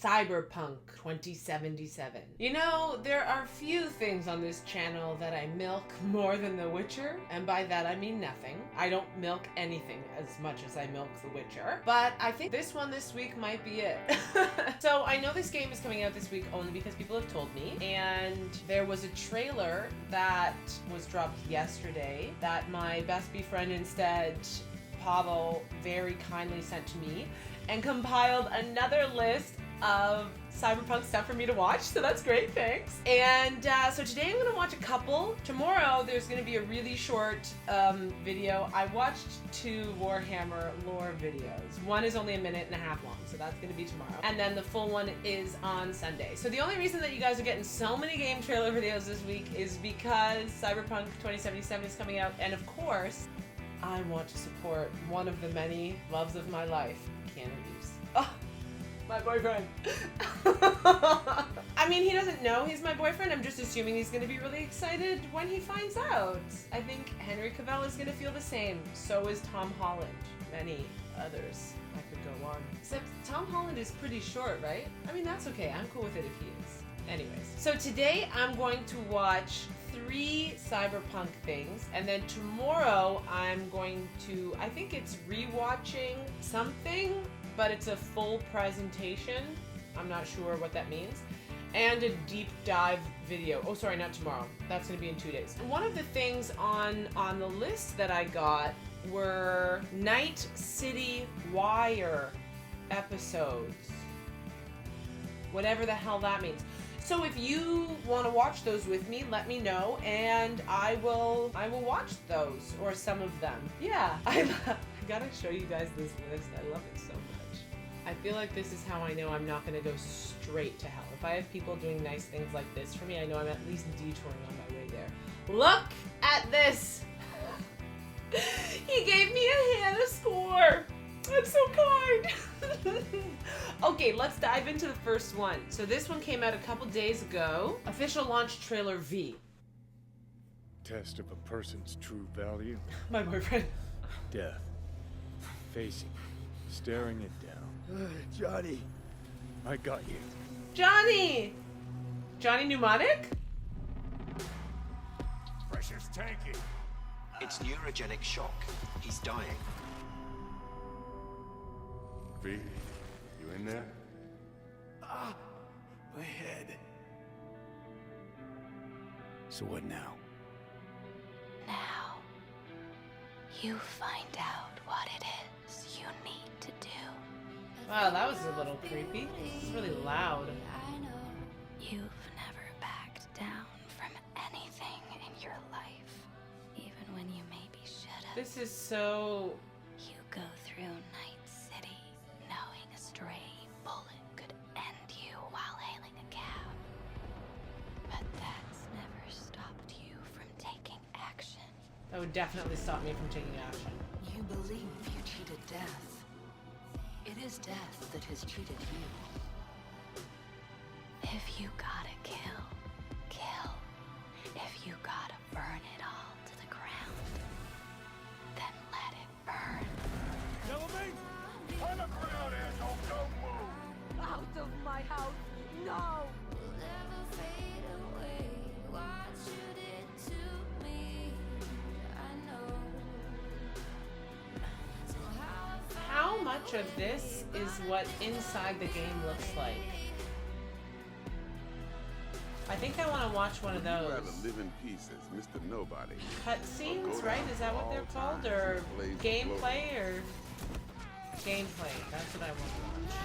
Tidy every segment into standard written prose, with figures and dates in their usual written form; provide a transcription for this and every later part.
Cyberpunk 2077. You know, there are few things on this channel that I milk more than The Witcher, and by that I mean nothing. I don't milk anything as much as I milk The Witcher, but I think this one this week might be it. So I know this game is coming out this week only because people have told me, and there was a trailer that was dropped yesterday that my best bee friend instead, Pavel, very kindly sent to me and compiled another list of Cyberpunk stuff for me to watch, so that's great, thanks. And so today I'm gonna watch a couple. Tomorrow there's gonna be a really short video. I watched 2 Warhammer lore videos. One is only 1.5 minutes long, so that's gonna be tomorrow. And then the full one is on Sunday. So the only reason that you guys are getting so many game trailer videos this week is because Cyberpunk 2077 is coming out, and of course, I want to support one of the many loves of my life, Keanu Reeves. Oh, my boyfriend. I mean, he doesn't know he's my boyfriend. I'm just assuming he's going to be really excited when he finds out. I think Henry Cavill is going to feel the same. So is Tom Holland. Many others. I could go on. Except Tom Holland is pretty short, right? I mean, that's okay. I'm cool with it if he is. Anyways, so today I'm going to watch 3 Cyberpunk things, and then tomorrow I'm going to, I think it's rewatching something, but it's a full presentation. I'm not sure what that means. And a deep dive video. Oh, sorry, not tomorrow. That's gonna be in 2 days. And one of the things on the list that I got were Night City Wire episodes. Whatever the hell that means. So if you want to watch those with me, let me know, and I will watch those, or some of them. Yeah, I gotta show you guys this list. I love it so much. I feel like this is how I know I'm not gonna go straight to hell. If I have people doing nice things like this for me, I know I'm at least detouring on my way there. Look at this! He gave me a Hannah score! That's so kind! Okay, let's dive into the first one. So this one came out a couple days ago. Official launch trailer V. Test of a person's true value. My boyfriend. Death. Facing. Staring it down. Johnny. I got you. Johnny! Johnny Mnemonic? Pressure's tanking. It's neurogenic shock. He's dying. V, you in there? Ah, my head. So what now? Now, you find out what it is you need to do. Wow, that was a little creepy. It's really loud. You've never backed down from anything in your life, even when you maybe should have. This is so... You go through Night City knowing a stray bullet could end you while hailing a cab. But that's never stopped you from taking action. That would definitely stop me from taking action. You believe you cheated death. It is death that has cheated you. If you gotta kill, kill. If you gotta burn it all to the ground, then let it burn. Gentlemen, on the ground, asshole, don't move! Out of my house! No! How much of this is what inside the game looks like? I think I want to watch one of Would you those. rather live in peace as Mr. Nobody? Cutscenes, right? Is that what they're called? Or gameplay? Or gameplay? That's what I want to watch.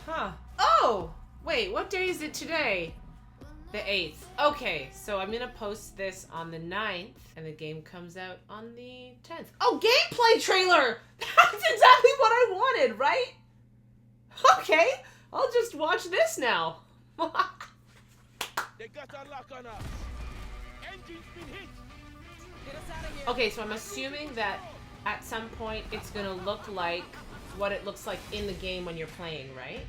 Huh. Oh! Wait, what day is it today? The 8th. Okay, so I'm gonna post this on the 9th, and the game comes out on the 10th. Oh, gameplay trailer! That's exactly what I wanted, right? Okay, I'll just watch this now. They got a lock on us. Engine's been hit. Get us out of here. Okay, so I'm assuming that at some point it's gonna look like what it looks like in the game when you're playing, right?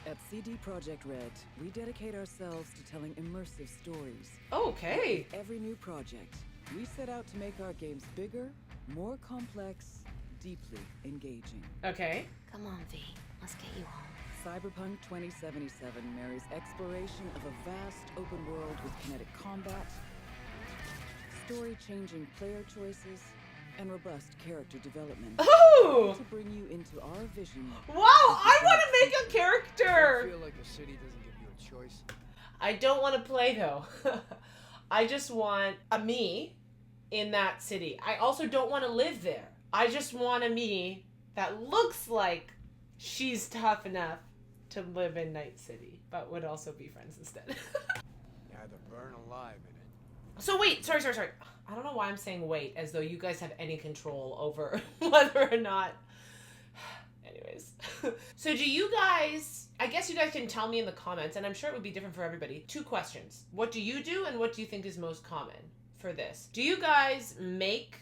At CD Projekt Red, we dedicate ourselves to telling immersive stories. Okay. With every new project, we set out to make our games bigger, more complex, deeply engaging. Okay. Come on, V. Let's get you home. Cyberpunk 2077 marries exploration of a vast open world with kinetic combat, story-changing player choices, and robust character development. Oh! To bring you into our vision. Wow, I want to make a character! I feel like the city doesn't give you a choice. I don't want to play though. I just want a me in that city. I also don't want to live there. I just want a me that looks like she's tough enough to live in Night City, but would also be friends instead. You either burn alive in it. So wait, sorry. I don't know why I'm saying wait, as though you guys have any control over whether or not... Anyways. So do you guys... I guess you guys can tell me in the comments, and I'm sure it would be different for everybody. 2 questions. What do you do, and what do you think is most common for this? Do you guys make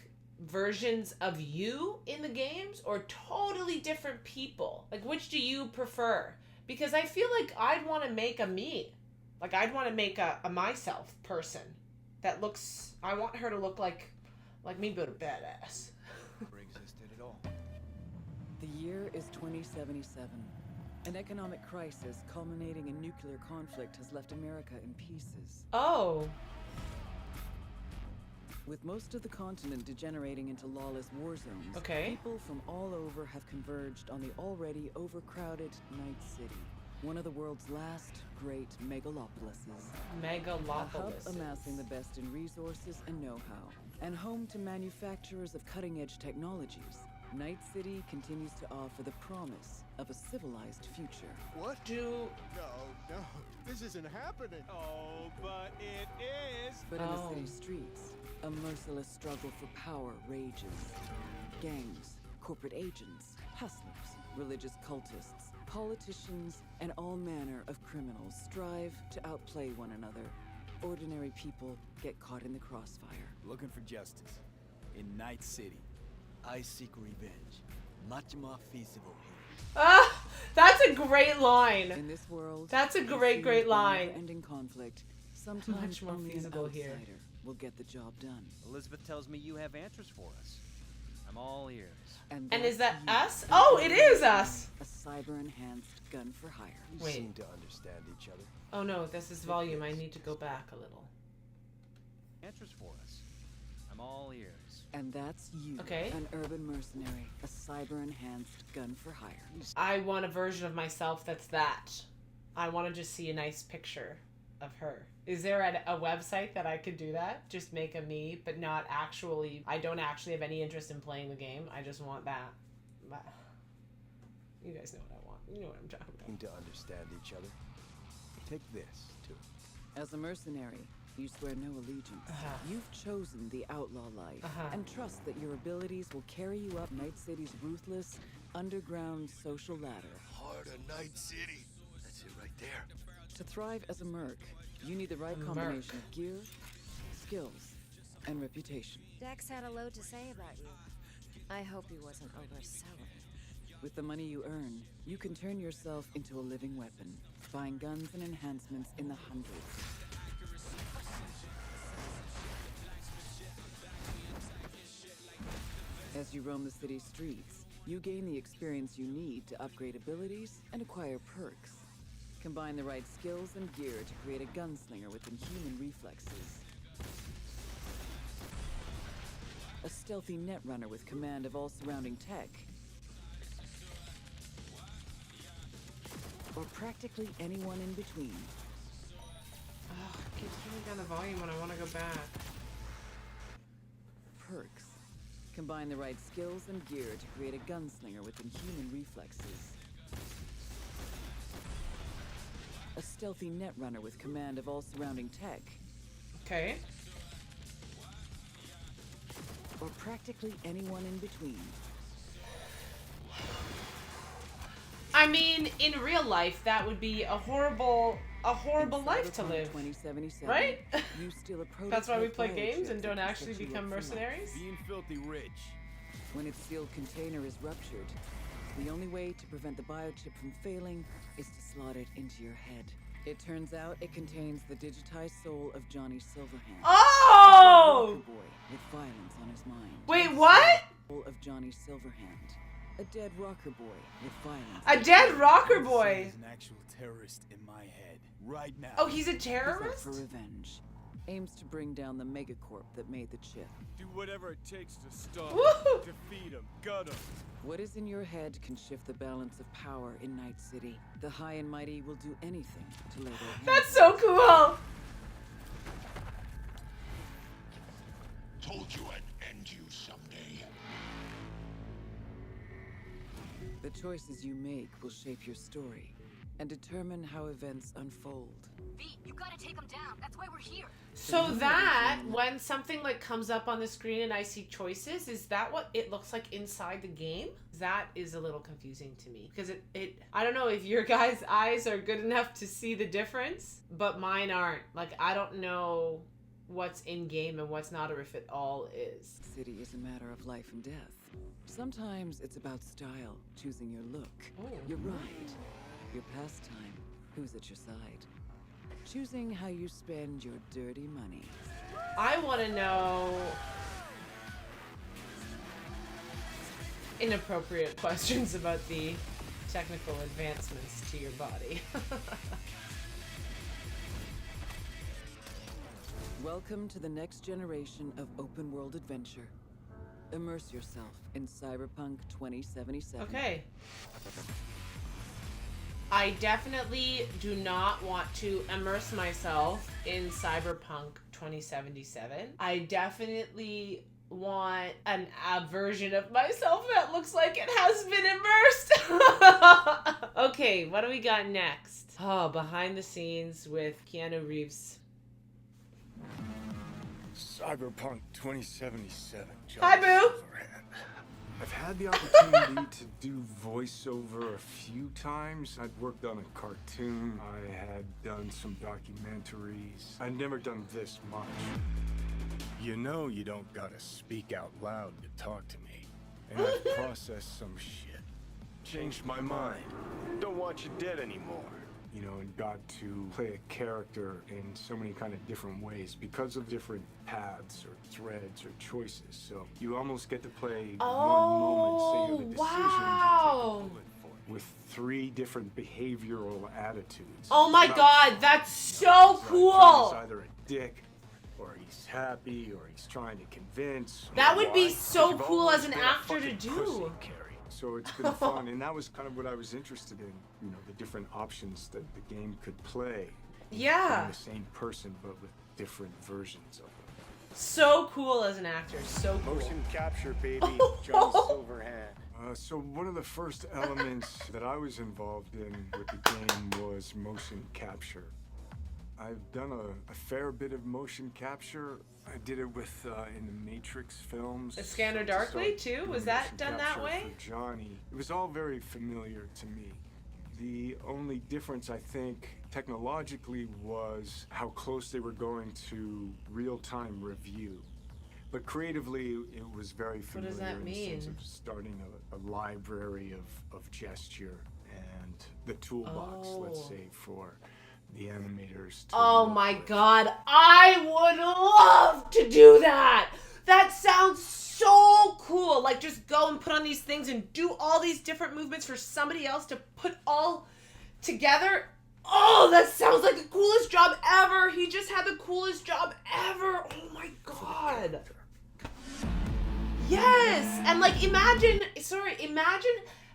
versions of you in the games, or totally different people? Like, which do you prefer? Because I feel like I'd want to make a me. Like, I'd want to make a myself person that looks... I want her to look like me, but a badass. Never existed at all. The year is 2077. An economic crisis culminating in nuclear conflict has left America in pieces. Oh. With most of the continent degenerating into lawless war zones, Okay. people from all over have converged on the already overcrowded Night City, one of the world's last great megalopolises. A hub amassing the best in resources and know-how, and home to manufacturers of cutting-edge technologies. Night City continues to offer the promise of a civilized future. What? Do... No, this isn't happening. Oh, but it is. But in the city streets, a merciless struggle for power rages. Gangs, corporate agents, hustlers, religious cultists, politicians, and all manner of criminals strive to outplay one another. Ordinary people get caught in the crossfire. Looking for justice. In Night City, I seek revenge. Much more feasible here. Ah! That's a great line! In this world, That's a great line. Ending conflict. Sometimes Much more only feasible an here. outsider will get the job done. Elizabeth tells me you have answers for us. I'm all ears. And that's is that you. us? Oh, it is us! A cyber-enhanced gun for hire. We Wait. seem to understand each other. Oh no, this is volume. I need to go back a little. Answers for us. I'm all ears. And that's you, Okay. an urban mercenary, a cyber-enhanced gun for hire. I want a version of myself that's that. I want to just see a nice picture of her. Is there a website that I could do that? Just make a me, but not actually... I don't actually have any interest in playing the game. I just want that. But you guys know what I want. You know what I'm talking Seem about. to understand each other. Take this, too. As a mercenary, you swear no allegiance. You've chosen the outlaw life and trust that your abilities will carry you up Night City's ruthless, underground social ladder. Heart of Night City. That's it right there. To thrive as a merc, you need the right combination of gear, skills, and reputation. Dex had a load to say about you. I hope he wasn't overselling. With the money you earn, you can turn yourself into a living weapon, buying guns and enhancements in the hundreds. As you roam the city's streets, you gain the experience you need to upgrade abilities and acquire perks. Combine the right skills and gear to create a gunslinger with inhuman reflexes. A stealthy netrunner with command of all surrounding tech. Or practically anyone in between. Oh, it keeps turning down the volume when I want to go back. Perks. Combine the right skills and gear to create a gunslinger with inhuman reflexes. A stealthy netrunner with command of all surrounding tech. Okay. Or practically anyone in between. I mean, in real life, that would be a horrible life to live. 2077, Right? You steal a That's why we prototype play biochip games and that don't can actually set you become up for life. mercenaries? Being filthy rich. When its sealed container is ruptured, the only way to prevent the biochip from failing is to slot it into your head. It turns out it contains the digitized soul of Johnny Silverhand. Oh! A boy with violence on his mind. Wait, what? Soul of Johnny Silverhand, a dead rocker boy with violence. A dead rocker boy? He's an actual terrorist in my head right now. Oh, he's a He's terrorist? out for revenge. Aims to bring down the megacorp that made the chip. Do whatever it takes to stop Woo! him, defeat him, gut him. What is in your head can shift the balance of power in Night City. The high and mighty will do anything to lay their hands. That's so cool! Told you I'd end you someday. The choices you make will shape your story and determine how events unfold. V, you gotta take him down. That's why we're here. So that, when something like comes up on the screen and I see choices, is that what it looks like inside the game? That is a little confusing to me. Because I don't know if your guys' eyes are good enough to see the difference, but mine aren't. Like, I don't know what's in game and what's not, or if it all is. City is a matter of life and death. Sometimes it's about style, choosing your look, your ride, your pastime, who's at your side. Choosing how you spend your dirty money. I want to know inappropriate questions about the technical advancements to your body. Welcome to the next generation of open world adventure. Immerse yourself in Cyberpunk 2077. Okay. I definitely do not want to immerse myself in Cyberpunk 2077. I definitely want a version of myself that looks like it has been immersed. Okay, what do we got next? Oh, behind the scenes with Keanu Reeves. Cyberpunk 2077. Hi, boo! I've had the opportunity to do voiceover a few times. I'd worked on a cartoon. I had done some documentaries. I'd never done this much. You know you don't gotta speak out loud to talk to me. And I've processed some shit. Changed my mind. Don't want you dead anymore. You know, and got to play a character in so many kind of different ways because of different paths or threads or choices. So you almost get to play one moment, say, the decisions you take with 3 different behavioral attitudes. Oh my god, that's so cool! He's either a dick, or he's happy, or he's trying to convince. That would be so cool as an actor to do. So it's been fun, and that was kind of what I was interested in, you know, the different options that the game could play. Yeah. The same person, but with different versions of them. So cool as an actor, so cool. Motion capture, baby. Johnny Silverhand. So one of the first elements that I was involved in with the game was motion capture. I've done a fair bit of motion capture. I did it with in the Matrix films. A Scanner Darkly too? Was that done that way? For Johnny. It was all very familiar to me. The only difference, I think, technologically was how close they were going to real-time review. But creatively, it was very familiar. What does that mean? In the sense of starting a library of gesture and the toolbox, let's say, for the animators to my god, I would love to do that! That sounds so cool! Like, just go and put on these things and do all these different movements for somebody else to put all together. Oh, that sounds like the coolest job ever! He just had the coolest job ever! Oh my god! Yes! And like, imagine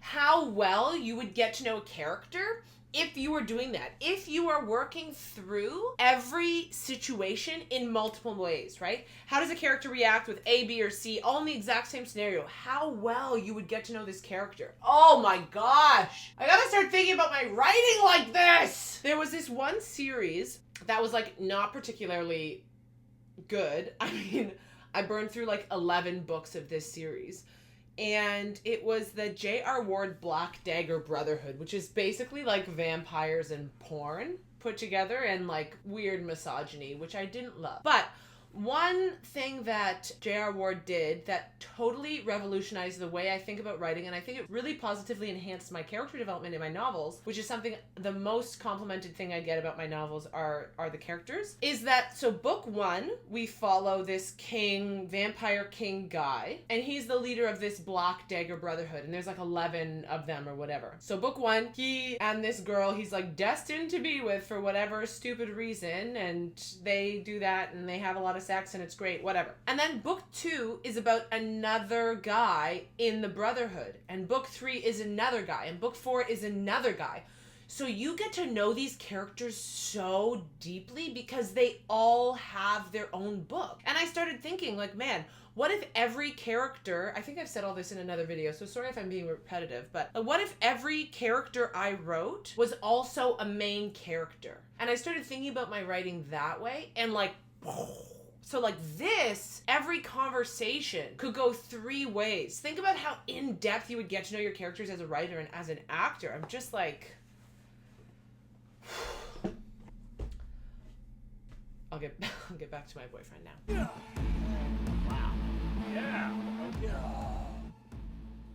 how well you would get to know a character if you were doing that. If you are working through every situation in multiple ways, right? How does a character react with A, B, or C, all in the exact same scenario? How well you would get to know this character. Oh my gosh! I gotta start thinking about my writing like this! There was this one series that was like not particularly good. I mean, I burned through like 11 books of this series. And it was the J.R. Ward Black Dagger Brotherhood, which is basically like vampires and porn put together and like weird misogyny, which I didn't love. But One thing that J.R. Ward did that totally revolutionized the way I think about writing, and I think it really positively enhanced my character development in my novels, which is something, the most complimented thing I get about my novels are the characters, is that, so book 1, we follow this vampire king guy, and he's the leader of this Black Dagger Brotherhood, and there's like 11 of them or whatever. So book 1, he and this girl he's like destined to be with for whatever stupid reason, and they do that, and they have a lot of sex, and it's great, whatever. And then book 2 is about another guy in the Brotherhood, and book 3 is another guy, and book 4 is another guy. So you get to know these characters so deeply because they all have their own book. And I started thinking, like, man, what if every character, I think I've said all this in another video, so sorry if I'm being repetitive, but what if every character I wrote was also a main character? And I started thinking about my writing that way, and like, so like this, every conversation could go 3 ways. Think about how in-depth you would get to know your characters as a writer and as an actor. I'm just like... I'll get back to my boyfriend now. Wow. Yeah.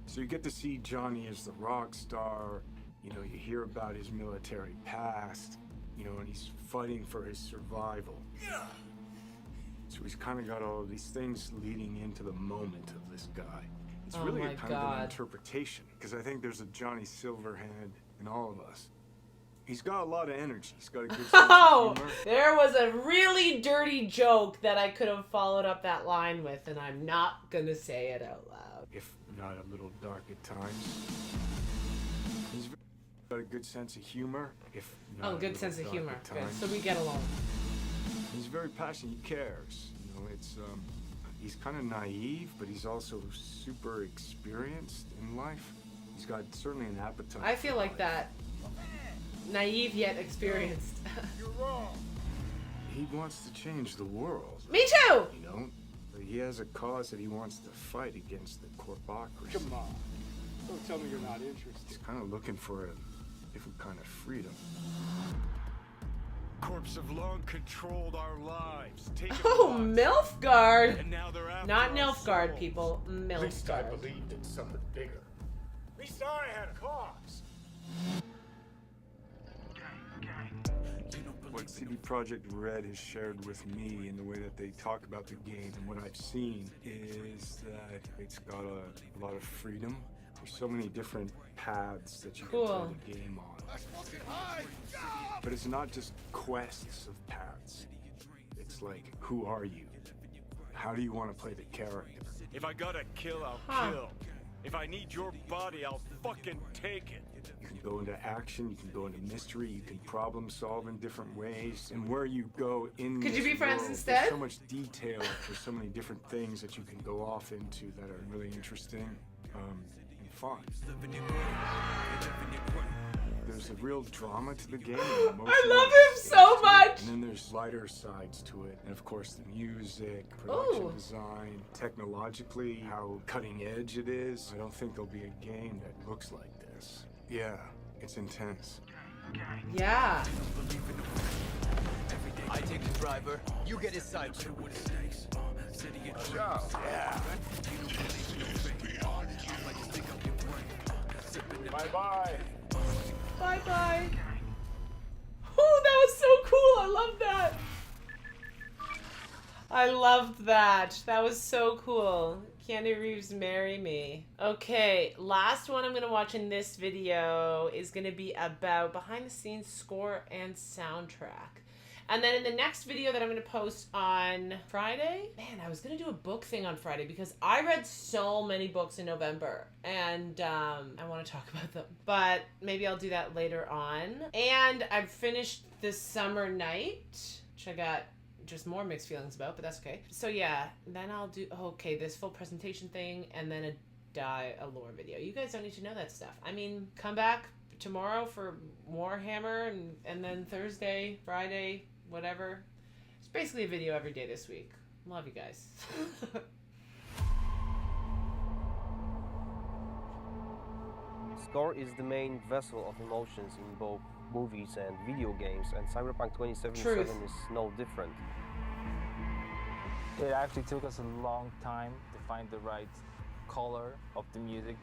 So you get to see Johnny as the rock star. You know, you hear about his military past. You know, and he's fighting for his survival. Yeah. So he's kind of got all of these things leading into the moment of this guy. It's really a kind of an interpretation, because I think there's a Johnny Silverhand in all of us. He's got a lot of energy. He's got a good sense of humor. There was a really dirty joke that I could have followed up that line with, and I'm not gonna say it out loud. If not a little dark at times. He's got a good sense of humor. If not good sense of humor. Good. So we get along. He's very passionate. He cares. You know, it's he's kind of naive, but he's also super experienced in life. He's got certainly an appetite. I feel like that. Naive yet experienced. You're wrong. He wants to change the world. Me too! You know? But he has a cause that he wants to fight against the corpocracy. Come on. Don't tell me you're not interested. He's kind of looking for a different kind of freedom. Corps have long controlled our lives. Milfgard! And now they're after not our Nilfgaard, souls. people. Milfgard. At least I believed in something bigger. At least I had a cause. What CD Projekt Red has shared with me in the way that they talk about the game and what I've seen is that it's got a lot of freedom. There's so many different paths that you can play the game on. But it's not just quests of paths. It's like, who are you? How do you want to play the character? If I gotta kill, I'll kill. If I need your body, I'll fucking take it. You can go into action, you can go into mystery, you can problem solve in different ways. And where you go in Could you be friends world, instead? There's so much detail, there's so many different things that you can go off into that are really interesting and fun. There's a real drama to the game. I love him so much! And then there's lighter sides to it. And of course the music, production design, technologically, how cutting edge it is. I don't think there'll be a game that looks like this. Yeah, it's intense. Yeah. I take the driver, you get his side. Yeah. Bye-bye. Bye-bye. Oh, that was so cool. I love that. I loved that. That was so cool. Keanu Reeves, marry me. Okay, last one I'm going to watch in this video is going to be about behind the scenes score and soundtrack. And then in the next video that I'm going to post on Friday, man, I was going to do a book thing on Friday because I read so many books in November and I want to talk about them. But maybe I'll do that later on. And I've finished The Summer Night, which I got just more mixed feelings about, but that's okay. So yeah, then I'll do, this full presentation thing and then a lore video. You guys don't need to know that stuff. I mean, come back tomorrow for Warhammer and then Thursday, Friday, whatever. It's basically a video every day this week. Love you guys. Score is the main vessel of emotions in both movies and video games, and Cyberpunk 2077 is no different. It actually took us a long time to find the right color of the music.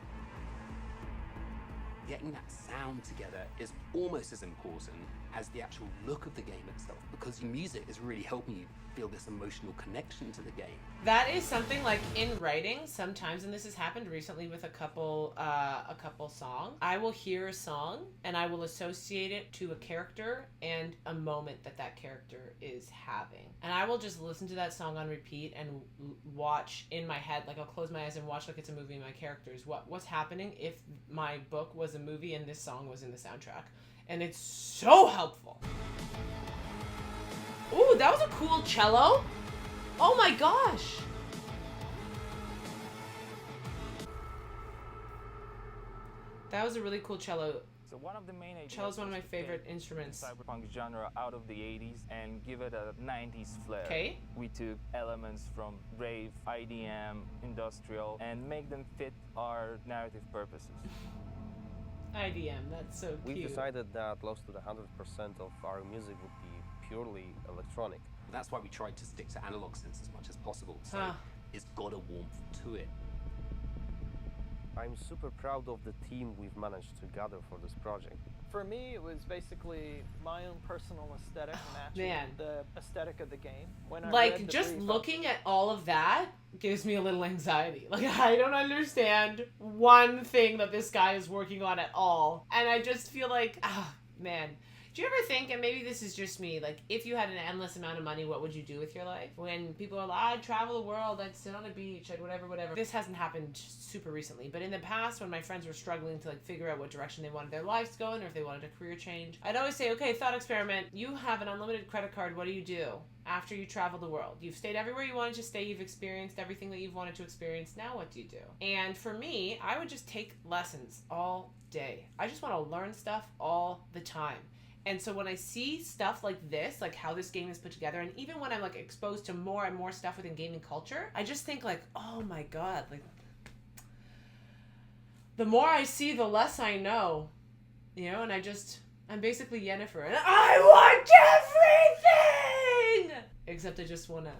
Getting that sound together is almost as important as the actual look of the game itself, because your music is really helping you feel this emotional connection to the game. That is something like in writing sometimes, and this has happened recently with a couple songs. I will hear a song and I will associate it to a character and a moment that that character is having, and I will just listen to that song on repeat and watch in my head, like I'll close my eyes and watch like it's a movie and my characters what's happening if my book was a movie and this song was in the soundtrack. And it's so helpful. Ooh, that was a cool cello. Oh my gosh. That was a really cool cello. So one of the main ideas cello is one of my was to favorite take instruments. The cyberpunk genre out of the 80s and give it a 90s flair. Okay. We took elements from rave, IDM, industrial, and make them fit our narrative purposes. IDM, that's so cute. We decided that close to the 100% of our music would be purely electronic. That's why we tried to stick to analog synths as much as possible. So it's got a warmth to it. I'm super proud of the team we've managed to gather for this project. For me, it was basically my own personal aesthetic matching the aesthetic of the game. When I like, just looking at all of that gives me a little anxiety. Like, I don't understand one thing that this guy is working on at all. And I just feel like, man. Do you ever think, and maybe this is just me, like, if you had an endless amount of money, what would you do with your life? When people are like, I'd travel the world, I'd sit on a beach, I'd whatever. This hasn't happened super recently, but in the past, when my friends were struggling to, like, figure out what direction they wanted their lives to go in, or if they wanted a career change, I'd always say, okay, thought experiment, you have an unlimited credit card, what do you do after you travel the world? You've stayed everywhere you wanted to stay, you've experienced everything that you've wanted to experience, now what do you do? And for me, I would just take lessons all day. I just want to learn stuff all the time. And so when I see stuff like this, like how this game is put together, and even when I'm like exposed to more and more stuff within gaming culture, I just think like, oh my God, like the more I see, the less I know, you know, and I'm basically Yennefer, and I want everything! Except I just want to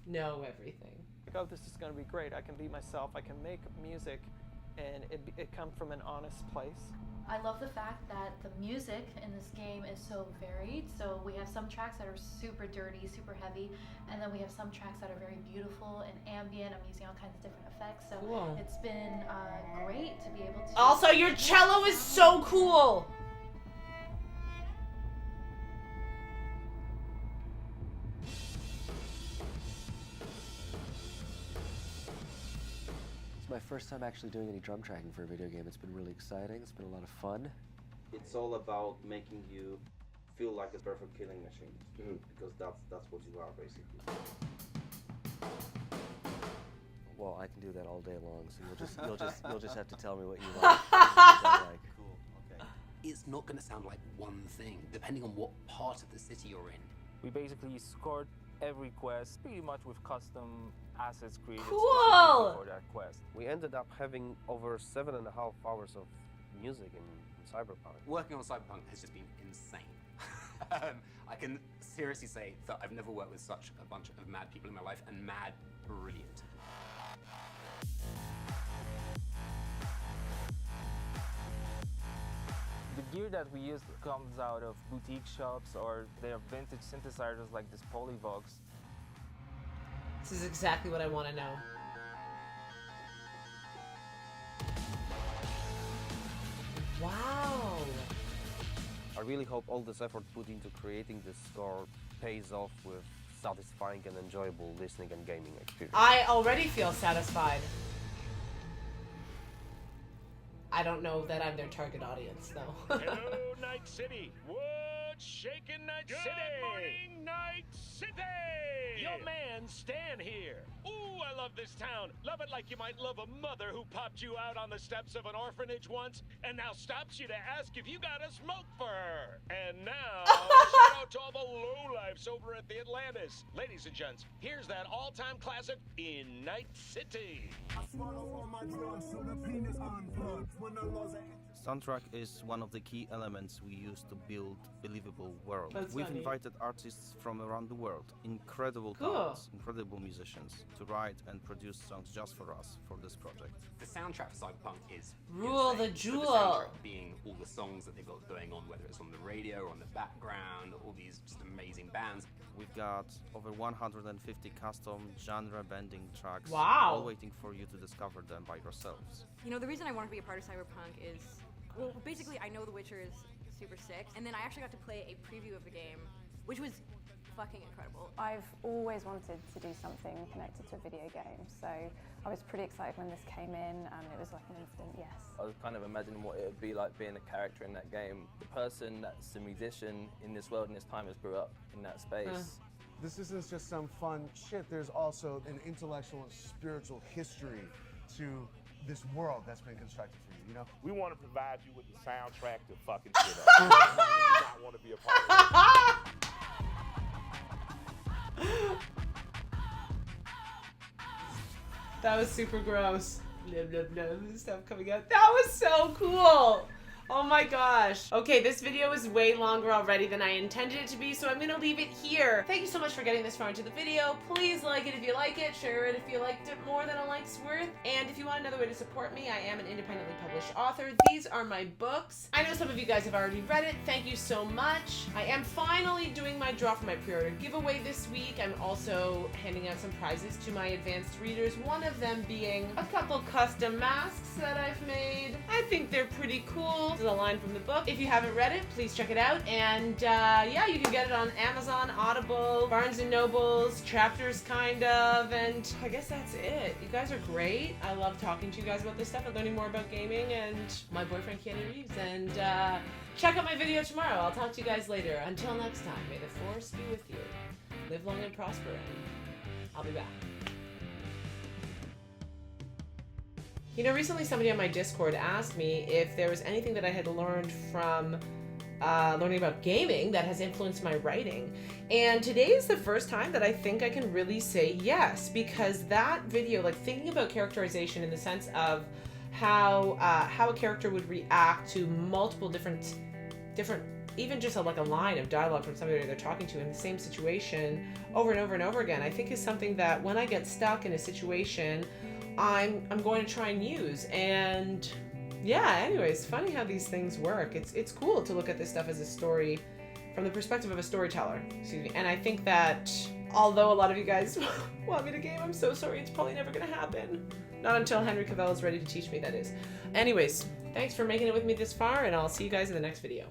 know everything. Like, oh, this is going to be great. I can be myself. I can make music, and it comes from an honest place. I love the fact that the music in this game is so varied. So we have some tracks that are super dirty, super heavy, and then we have some tracks that are very beautiful and ambient. I'm using all kinds of different effects. So cool. It's been great to be able to... Also, your cello is so cool! My first time actually doing any drum tracking for a video game. It's been really exciting. It's been a lot of fun. It's all about making you feel like a perfect killing machine, because that's what you are basically. Well, I can do that all day long. So you'll just have to tell me what you like. Cool. Okay. It's not going to sound like one thing, depending on what part of the city you're in. We basically scored every quest pretty much with custom assets created cool for that quest. We ended up having over 7.5 hours of music in Cyberpunk. Working on Cyberpunk has just been insane. I can seriously say that I've never worked with such a bunch of mad people in my life, and mad brilliant. The gear that we use comes out of boutique shops, or they are vintage synthesizers like this Polyvox. This is exactly what I want to know. Wow. I really hope all this effort put into creating this score pays off with satisfying and enjoyable listening and gaming experience. I already feel satisfied. I don't know that I'm their target audience, though. Hello, Night City. What's shaking, Night City? Good morning, Night City! Your man, Stan here. Ooh, I love this town. Love it like you might love a mother who popped you out on the steps of an orphanage once and now stops you to ask if you got a smoke for her. And now, shout out to all the lowlifes over at the Atlantis. Ladies and gents, here's that all-time classic in Night City. Soundtrack is one of the key elements we use to build believable worlds. We've invited artists from around the world, incredible talents, incredible musicians, to write and produce songs just for us for this project. The soundtrack for Cyberpunk is Rule insane. the jewel. So the soundtrack being all the songs that they've got going on, whether it's on the radio or on the background, all these just amazing bands. We've got over 150 custom genre-bending tracks, Wow. all waiting for you to discover them by yourselves. You know, the reason I wanted to be a part of Cyberpunk is, well, basically I know The Witcher is super sick, and then I actually got to play a preview of the game, which was fucking incredible. I've always wanted to do something connected to a video game, so I was pretty excited when this came in, and it was like an instant yes. I was kind of imagining what it would be like being a character in that game. The person that's a musician in this world and this time has grew up in that space. This isn't just some fun shit, there's also an intellectual and spiritual history to this world that's been constructed for you, you know? We want to provide you with the soundtrack to fucking shit up. You do not want to be a part of it. That was super gross. Blah, blah, blah, stuff coming out. That was so cool. Oh my gosh. Okay, this video is way longer already than I intended it to be, so I'm gonna leave it here. Thank you so much for getting this far into the video. Please like it if you like it, share it if you liked it more than a like's worth, and if you want another way to support me, I am an independently published author. These are my books. I know some of you guys have already read it. Thank you so much. I am finally doing my draw for my pre-order giveaway this week. I'm also handing out some prizes to my advanced readers, one of them being a couple custom masks that I've made. I think they're pretty cool. This is a line from the book. If you haven't read it, please check it out. And yeah, you can get it on Amazon, Audible, Barnes & Nobles, Chapters kind of, and I guess that's it. You guys are great. I love talking to you guys about this stuff and learning more about gaming and my boyfriend Keanu Reeves. And check out my video tomorrow. I'll talk to you guys later. Until next time, may the force be with you. Live long and prosper, and I'll be back. You know, recently somebody on my Discord asked me if there was anything that I had learned from learning about gaming that has influenced my writing. And today is the first time that I think I can really say yes, because that video, like thinking about characterization in the sense of how a character would react to multiple different, even just like a line of dialogue from somebody they're talking to in the same situation over and over and over again, I think is something that when I get stuck in a situation, I'm going to try and use. And yeah, anyways, funny how these things work. It's cool to look at this stuff as a story from the perspective of a storyteller, excuse me. And I think that although a lot of you guys want me to game, I'm so sorry, it's probably never gonna happen. Not until Henry Cavill is ready to teach me, that is. Anyways, thanks for making it with me this far, and I'll see you guys in the next video.